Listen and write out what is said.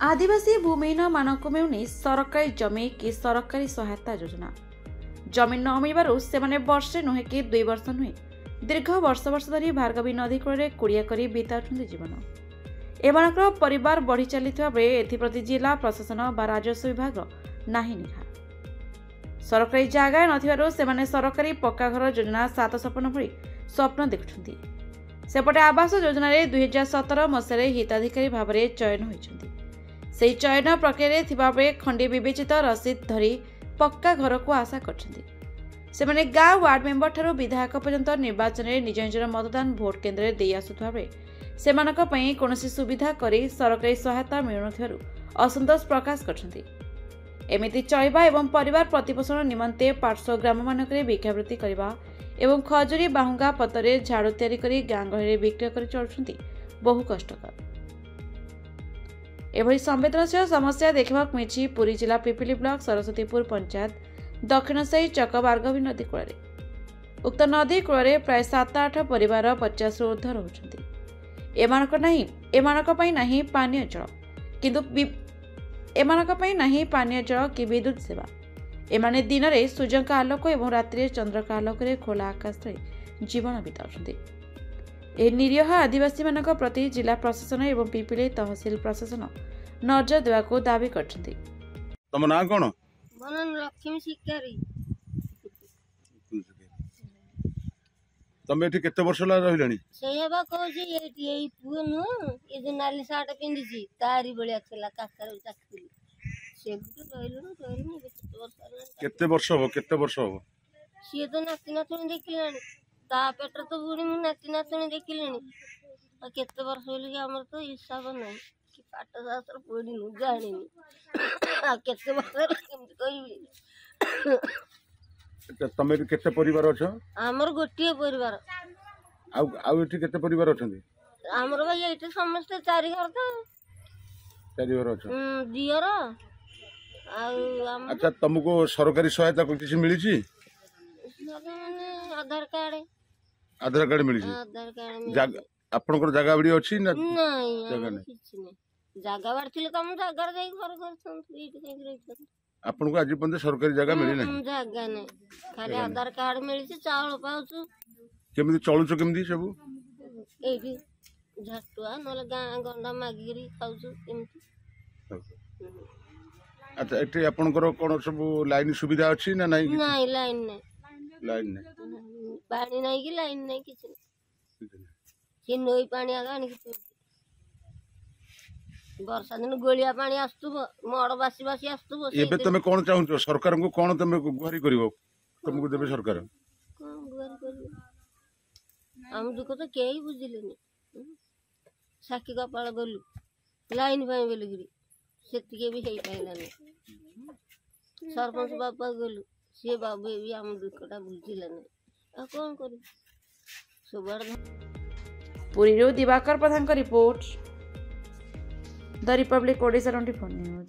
आदिवासी भूमिहीन मानक मिलुनी सरकारी जमी कि सरकारी सहायता योजना। जमी न मिलबारु सेमाने वर्षे नुहे कि 2 वर्ष नुहे दीर्घ वर्ष वर्ष धरी भार्गवी नदी कूल कुड़िया करी बिताउछन्ति जीवन। एमानकर परिवार बढ़ी चलिथिबा बेले एथिप्रति जिला प्रशासन बा राजस्व विभाग नाही निघा। सरकारी जागा नथिबारु सेमाने सरकारी पक्का घर योजना 7 सपन भली स्वप्न देखुछन्ति। सेपटे आवास योजना 2017 मसीह हिताधिकारी भाव में चयन होइछन्ति। से चयन प्रक्रिया थिबा बेले खंडी विवेचित रसीद धरी पक्का घर को आशा करछन्ति। सेमाने गाँव वार्ड मेंबर ठारू विधायक पर्यंत निर्वाचन में निज निजर मतदान भोट केन्द्र दे आसुथबा बेले सेमानक पई कोनोसी सुविधा करी सरकारी सहायता मिलुनथिबारु असंतोष प्रकाश करछन्ति। एमिति चलिबा एवं परिवार प्रतिपोषण निमंते पार्श्व ग्राम मानकरे भिक्षावृत्ति करबा एवं खजुरी बाहुंगा पतरे झाड़ू तैयारी करी गाँ गहरी बिक्री कर चलुछन्ति बहु कष्टकर। एभली संवेदनशील समस्या देखा मिली पुरी जिला पिपिली ब्लॉक सरस्वतीपुर पंचायत दक्षिण साई चक भार्गवी नदी कूल। उक्त नदी कूल प्राय 7-8 परिवार 50 रु ऊर्ध्व रहुछन्ति। एमानक पई नाही पानीय जल किंतु पानीय जल कि विद्युत सेवा। एमाने दिन में सूर्य आलोक और रात्रि चंद्र का आलोक खोला आकाश तले जीवन बिताउछन्ति। ए निरीह आदिवासी मानक प्रति जिला प्रशासन एवं पिपिली तहसील प्रशासन नजर देवाको दाबी करछन्ति। तम ना कोन? मनन लक्ष्मी शिकारी। तमे एठी केते वर्ष ला रहिलानी? सेहेबा कहूची एई पुओ न ए जे नाली साट पिंदिची तारी बळिया छला काकर चाकली सेबुट रहिलु केते वर्ष हो? सिए तो नाती नातुणी देखिलानी ता पेटर तो बुढ़ी मु नाती नातुणी देखिलानी आ केते वर्ष होली कि हमर तो हिसाब नै कि पाठ शास्त्र पढी नु जानिनी आ केते वर्ष केमति कहिबी। तमे केते परिवार अछ? हमर गोटिए परिवार। आउ एठी केते परिवार अछन्ती? हमर भाई एठी समस्त 4 घर तो 4 घर अछ। दियर अच्छा तुमको सरकारी सहायता किसी मिली छी? आधार कार्ड मिली छी? आधार कार्ड आपनकर जगह बड़ी अछि ना? नहीं जगह नहीं किछ नहीं। जगह बारथिले त हम जगह जाई घर करछन एठी कहि रहिछन। आपनको आज पर्यंत सरकारी जगह मिली नहीं? जगह नहीं खाली आधार कार्ड मिली छी चावल पाउछु। केमिति चलुछु केमिति सब? एठी झटुआ नले गां गंडा मागिरी खाउछु केमिति। अच्छा एठी आपनकर कोन सब लाइन सुविधा अछि ना नहीं? नहीं लाइन नहीं। लाइन नहीं पानी नहीं कि लाइन नहीं किछ नहीं। से नई पानी आगानी कि वर्षा दिन गोलिया पानी आस्तुबो मड़ बासी बासी आस्तुबो। एबे तमे कोन चाहू सरकार को कोन तमे गुहारी करिवो तुमको देबे सरकार? कोन गुहारी करिवो हम दुख तो केही बुझिलेनी। साकी कपाळ गलु लाइन पाई बेलगिरी सेतिके भी हेई पाइलानी। सरपंच बाबा गलु से बाबू भी हम दुखटा बुझिलेनी आ कोन करी सुबार। पुरी दिवाकर प्रधान का report the Republic Odisha 24 news.